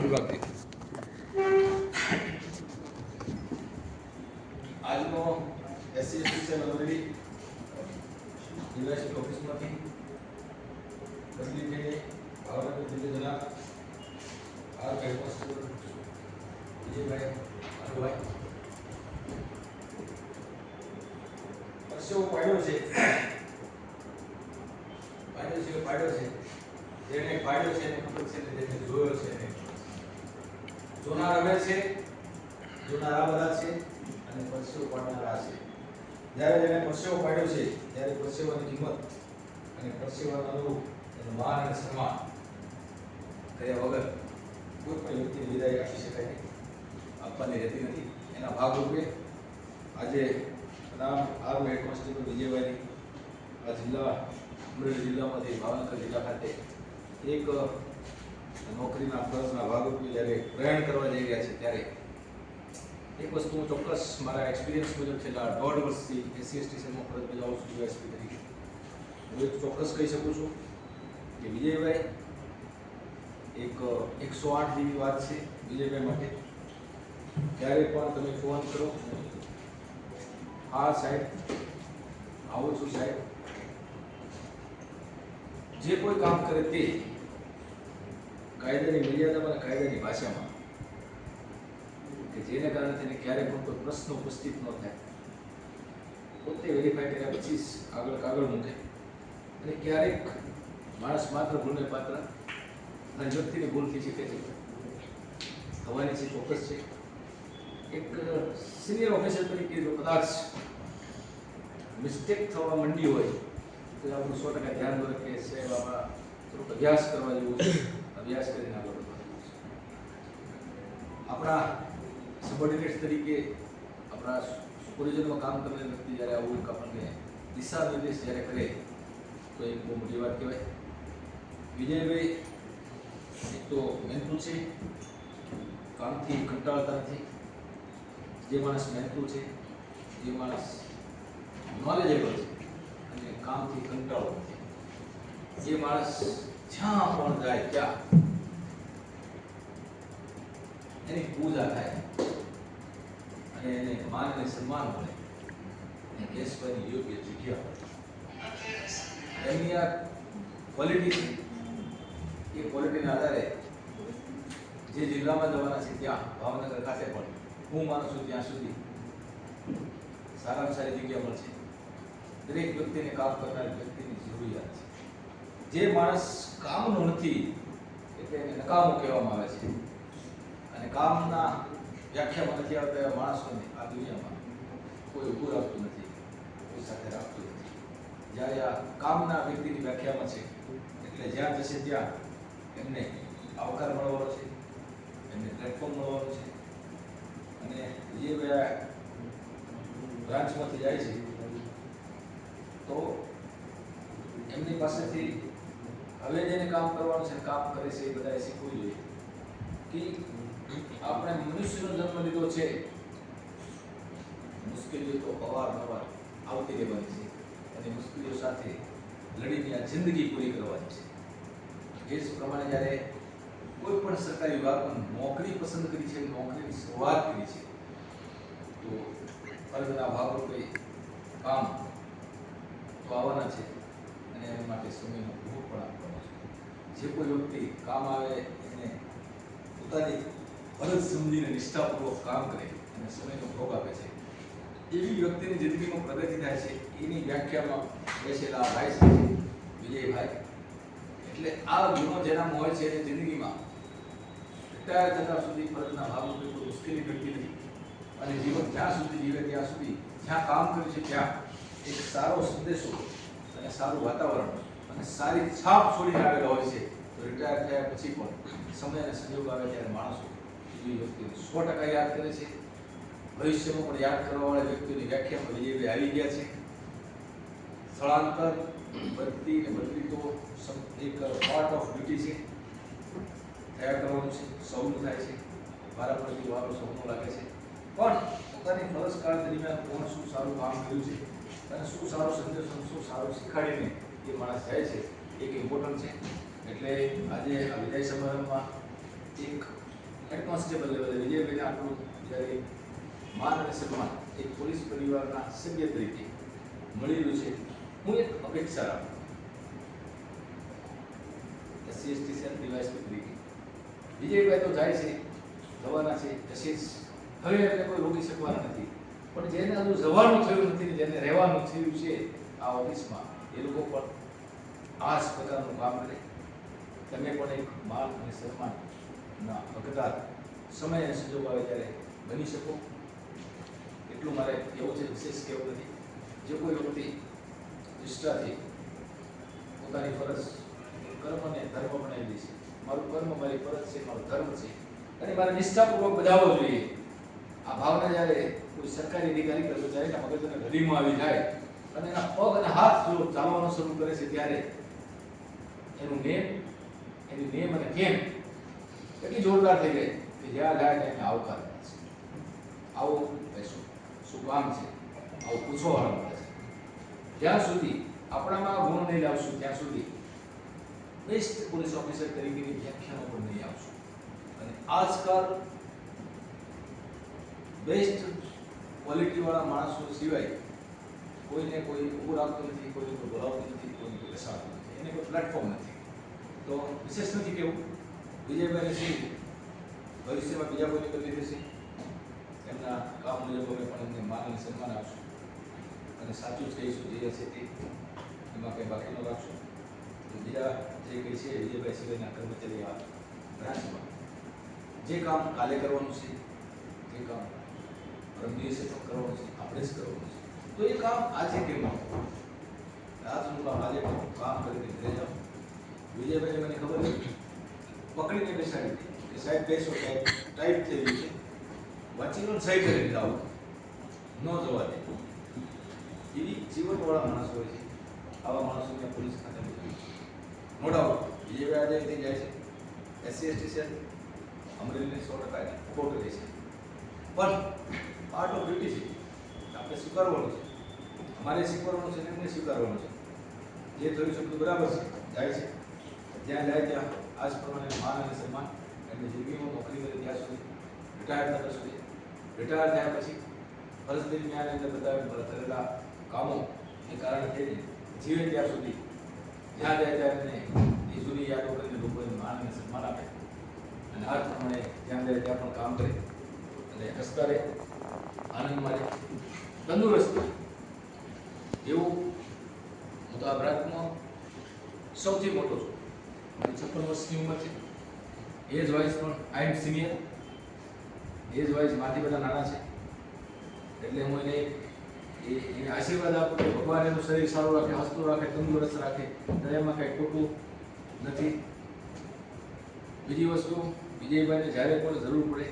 વિભાગથી આજનો SC ST cell already university ઓફિસમાંથી બદલી થઈને ભાવનગર જિલ્લે જનાર આર કેમ્પસ વિજયભાઈ અનુભાઈ પરસેવો પાડ્યો છે જેને પાડ્યો છે એને ખબર છે ને જેને જોયો છે એને જોનાર હવે છે, જોનાર આ બધા છે અને પરસેવો પાડનાર આ છે. જ્યારે જેને પરસેવો પાડ્યો છે ત્યારે પરસેવાની કિંમત અને પરસેવાના અનુરૂપ એનું માન અને સન્માન કર્યા વગર કોઈ પણ વ્યક્તિને વિદાય આપી શકાય નહીં, આપવાની રહેતી નથી. એના ભાગરૂપે આજે આર્મ હેડ કોન્સ્ટેબલ વિજયભાઈની આ જિલ્લા અમરેલી જિલ્લામાંથી ભાવનગર જિલ્લા ખાતે એક નોકરીના ફરજના ભાગરૂપે જ્યારે પ્રયાણ કરવા જઈ રહ્યા છે ત્યારે એક વસ્તુ હું ચોક્કસ મારા એક્સપિરિયન્સ મુજબ છેલ્લા 1.5 વર્ષથી એસસી એસટી સેલમાં ફરજ બજાવું છું ડીવાયએસપી તરીકે. હું એક ચોક્કસ કહી શકું છું કે વિજયભાઈ એક 108 જેવી વાત છે વિજયભાઈ માટે. ક્યારે પણ તમે ફોન કરો, હા સાહેબ આવું છું સાહેબ, જે કોઈ કામ કરે તે કાયદાની મર્યાદામાં અને કાયદાની ભાષામાં, કે જેને કારણે તેને ક્યારેય પણ કોઈ પ્રશ્ન ઉપસ્થિત ન થાય, પોતે વેરીફાઈ કર્યા પછી આગળ મૂકે. અને ક્યારેક માણસ માત્ર ભૂલને પાત્ર અને વ્યક્તિની ભૂલ થઈ શકે છે, થવાની છે, ચોક્કસ છે. એક સિનિયર ઓફિસર તરીકે જો કદાચ મિસ્ટેક થવા માંડી હોય તો આપણું 100% ધ્યાન દોરે કે સાહેબ આમાં થોડુંક અભ્યાસ કરવા જેવું છે, અભ્યાસ કરીને આગળ વધવાનું છે. આપણા સબોર્ડિનેટ્સ તરીકે આપણા સુપરવિઝનમાં કામ કરનાર વ્યક્તિ જ્યારે આવું આપણને દિશા નિર્દેશ જ્યારે કરે તો એક બહુ મોટી વાત કહેવાય. વિજયભાઈ એક તો મહેનતુ છે, કામથી કંટાળતા નથી. જે માણસ મહેનતુ છે, જે માણસ નોલેજેબલ છે અને કામથી કંટાળો નથી, જે માણસ જ્યાં પણ જાય ત્યાં એની પૂજા થાય અને એને માન અને સન્માન મળે અને કેશભાઈની યોગ્ય જગ્યા મળે. એમની આ ક્વોલિટી છે, એ ક્વોલિટીના આધારે જે જિલ્લામાં જવાના છે ત્યાં ભાવનગર ખાતે પણ હું માનું છું ત્યાં સુધી સારામાં સારી જગ્યા મળશે. દરેક વ્યક્તિને કામ કરનાર વ્યક્તિની જરૂરિયાત છે. જે માણસ કામનો નથી એટલે એને નકામો કહેવામાં આવે છે અને કામના વ્યાખ્યામાં નથી આવતા એવા માણસોને આ દુનિયામાં કોઈ ઊભું રાખતું નથી, કોઈ સાથે રાખતું નથી. જ્યારે આ કામના વ્યક્તિની વ્યાખ્યામાં છે એટલે જ્યાં જશે ત્યાં એમને આવકાર મળવાનો છે, એમને પ્લેટફોર્મ મળવાનું છે. અને જે બ્રાન્ચમાંથી જાય છે તો એમની પાસેથી હવે જેને કામ કરવાનું છે, કામ કરે છે, એ બધાએ શીખવું જોઈએ કે આપણે મનુષ્યનો જન્મ લીધો છે, મુશ્કેલીઓ તો અવારનવાર આવતી રહેવાની છે અને મુશ્કેલીઓ સાથે લડીને આ જિંદગી પૂરી કરવાની છે. એ જ પ્રમાણે જ્યારે કોઈ પણ સરકારી વિભાગમાં નોકરી પસંદ કરી છે, નોકરીની શરૂઆત કરી છે તો ફરજના ભાગરૂપે કામ તો આવવાના છે અને એના માટે સમયનો ભોગ પણ આપવાનો છે. જે કોઈ વ્યક્તિ કામ આવે એને પોતાની ફરજ સમજીને નિષ્ઠાપૂર્વક કામ કરે અને સમયનો ભોગ આપે છે, એવી વ્યક્તિની જિંદગીમાં પ્રગતિ થાય છે. એની વ્યાખ્યામાં બેસેલા ભાઈ છે વિજયભાઈ. એટલે આ ગુણો જેનામાં હોય છે એને જિંદગીમાં રિટાયર થતા સુધી ફરજના ભાગરૂપે કોઈ મુશ્કેલી ઘટતી નથી અને જીવન જ્યાં સુધી જીવે ત્યાં સુધી જ્યાં કામ કર્યું છે ત્યાં એક સારો સંદેશો અને સારું વાતાવરણ અને સારી છાપ છોડીને આવેલા હોય છે. તો રિટાયર થયા પછી પણ સમય અને સંજોગ આવે ત્યારે માણસો એવી વ્યક્તિને 100% યાદ કરે છે. ભવિષ્યમાં પણ યાદ કરવાવાળા વ્યક્તિઓની વ્યાખ્યામાં વિજયભાઈ આવી ગયા છે. સ્થળાંતર બદલી તો એક પાર્ટ ઓફ ડ્યુટી છે, થયા કરવાનું છે, સૌનું થાય છે. મારા પ્રતિ વારો સૌનો લાગે છે, પણ પોતાની ફરજ કાળ દરમિયાન કોણ શું સારું કામ કર્યું છે અને શું સારો સંદેશો, શું સારું શીખાડીને એ માણસ જાય છે, એક ઇમ્પોર્ટન્ટ છે. એટલે આજે આ વિદાય સમારંભમાં એક હેડ કોન્સ્ટેબલ લેવલે વિજયભાઈને આપણું જ્યારે માન અને સન્માન એક પોલીસ પરિવારના સભ્ય તરીકે મળી રહ્યું છે, હું એક અપેક્ષા રાખું SC/ST સેલ ડીવાયએસપી તરીકે વિજયભાઈ તો જાય છે, જવાના છે, જશે જ. હવે એમને કોઈ રોકી શકવાના નથી, પણ જેને હજુ જવાનું થયું નથી, જેને રહેવાનું થયું છે આ ઓફિસમાં, એ લોકો પણ આ જ પ્રકારનું કામ કરે. તમે પણ એક માન અને સન્માનના હકદાર સમય અને સંજોગ આવે ત્યારે બની શકો, એટલું મારે કહેવું છે. વિશેષ કહેવું નથી. જે કોઈ વ્યક્તિ નિષ્ઠાથી પોતાની ફરજ કર્મને ધર્મ બનાવી દે છે, મારું કર્મ મારી ફરજ છે, મારો ધર્મ છે અને મારે નિષ્ઠાપૂર્વક બજાવવો જોઈએ. આ ભાવના જ્યારે કોઈ સરકારી અધિકારી કર્મચારીના મગજને હૃદયમાં આવી જાય અને એના પગ અને હાથ જો ચાલવાનું શરૂ કરે છે, ત્યારે એનું એની નેમ અને કેમ એટલી જોરદાર થઈ ગઈ કે જ્યાં જાય ત્યાં એને આવકાર મળે છે. આવો પૈસો શું કામ છે, આવું પૂછવાવાળો મળે છે. જ્યાં સુધી આપણામાં ગુણ નહીં લાવશું ત્યાં સુધી બેસ્ટ પોલીસ ઓફિસર તરીકેની વ્યાખ્યાનો પણ નહીં આવશું. અને આજકાલ બેસ્ટ ક્વોલિટીવાળા માણસો સિવાય કોઈને કોઈ ઊભું રાખતું નથી, કોઈને કોઈ બોલાવતું નથી, કોઈને કોઈ બેસાડતું નથી, એને કોઈ પ્લેટફોર્મ નથી. તો વિશેષ નથી કેવું વિજયભાઈને શ્રી ભવિષ્યમાં બીજા કોઈને બદલી દેશે, એમના કામ મુજબ અમે પણ એમને માન અને સન્માન આપશું અને સાચું જ કહીશું, જે હશે તે, એમાં કંઈ બાકી ન રાખશું. બીજા જે કંઈ છે વિજયભાઈ સિવાયના કર્મચારી આ બ્રાન્ચમાં જે કામ કાલે કરવાનું છે, જે કામ પરમ દિવસે પણ કરવાનું છે, આપણે જ કરવાનું છે, તો એ કામ આજે કેમ આજનું કામ આજે કામ કરીને ઘરે જાઓ. વિજયભાઈને મને ખબર નથી, પકડીને બેસાડી હતી કે સાહેબ બેસો, સાહેબ ટાઈપ થઈ ગયું છે, વાંચી લો સહી કરીને જાઓ, ન જવા દે. એવી જીવનવાળા માણસો હોય છે. આવા માણસોને પોલીસ ખાતે મૂકવી નો ડાઉટ. વિજયભાઈ આજે થઈ જાય છે, SC/ST સેલ અમરેલીને 100% સપોર્ટ કરે છે, પણ પાર્ટ ઓફ ડ્યુટી છે, આપણે સ્વીકારવાનું છે. અમારે સ્વીકારવાનું છે ને એમને સ્વીકારવાનું છે. જે થયું છે બધું બરાબર છે, જાય છે, જ્યાં જાય ત્યાં આ જ પ્રમાણે માન અને સન્માન એમની જિંદગીમાં નોકરી કરી ત્યાં સુધી, રિટાયર થતા સુધી, રિટાયર થયા પછી ફરજ દરમિયાન એમને બતાવેલા કરેલા કામો એ કારણે થઈને જીવે ત્યાં સુધી, જ્યાં જાય ત્યાં એને એ જૂની યાદો કરીને લોકોને માન અને સન્માન આપે અને આ પ્રમાણે જ્યાં જાય ત્યાં પણ કામ કરે અને હસતા રહે, આનંદ મારે, તંદુરસ્ત રહે. એવું હું તો આ બ્રાન્ચમાં સૌથી મોટો છું. 56 વર્ષની ઉંમર છે. એજ વાઇઝ પણ આઈ એમ સિનિયર. એજ વાઇઝ માથી બધા નાના છે, એટલે હું એને આશીર્વાદ આપું કે ભગવાન એનું શરીર સારું રાખે, હસતું રાખે, તંદુરસ્ત રાખે, તો એમાં કંઈ ખોટું નથી. બીજી વસ્તુ, વિજયભાઈને જ્યારે પણ જરૂર પડે,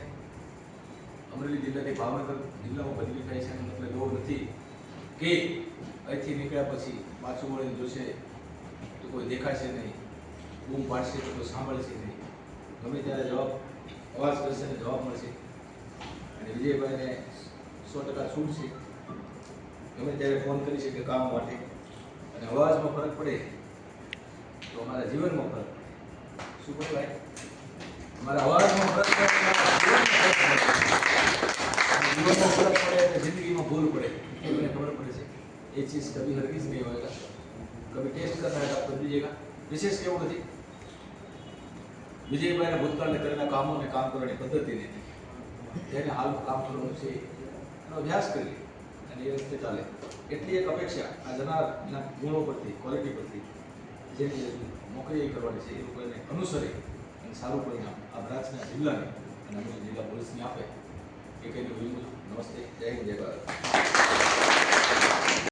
અમરેલી જિલ્લાથી ભાવનગર જિલ્લામાં બદલી થાય છે, એનો મતલબ એવો નથી કે અહીંથી નીકળ્યા પછી પાછું વળીને જોશે તો કોઈ દેખાશે નહીં, બૂમ પાડશે તો કોઈ સાંભળશે નહીં. ગમે ત્યારે અવાજ કરશે ને જવાબ મળશે. અને વિજયભાઈને 100% છૂટ છે. ગમે ત્યારે ફોન કરી શકે કામ માટે, અને અવાજમાં ફરક પડે તો અમારા જીવનમાં ફરક પડે. શું કહેવાય, અમારા અવાજમાં ફરક પડે, જીવનમાં ફરક પડે અને જિંદગીમાં ભૂલ પડે, એ મને ખબર પડે છે. ये चीज़ कभी हरगिज नहीं होएगा, कभी टेस्ट करना है आप कर दीजिएगा. विशेष केवल નથી વિજયભાઈના ભૂતકાળને કરેલા કામોને કામ કરવાની પદ્ધતિ નથી, જેને હાલ કામ કરવાનું છે એનો અભ્યાસ કરી અને એ રસ્તે ચાલે. એટલી એક અપેક્ષા આ જનારના ગુણો પરથી, ક્વોલિટી પરથી, જેની નોકરી કરવાની છે એ લોકો એને અનુસરે અને સારું પરિણામ આ બ્રાન્ચના જિલ્લાને અને અમરેલી જિલ્લા પોલીસને આપે એ કહીને વિરમું છું. નમસ્તે, જય હિન્દ, જય ભારત.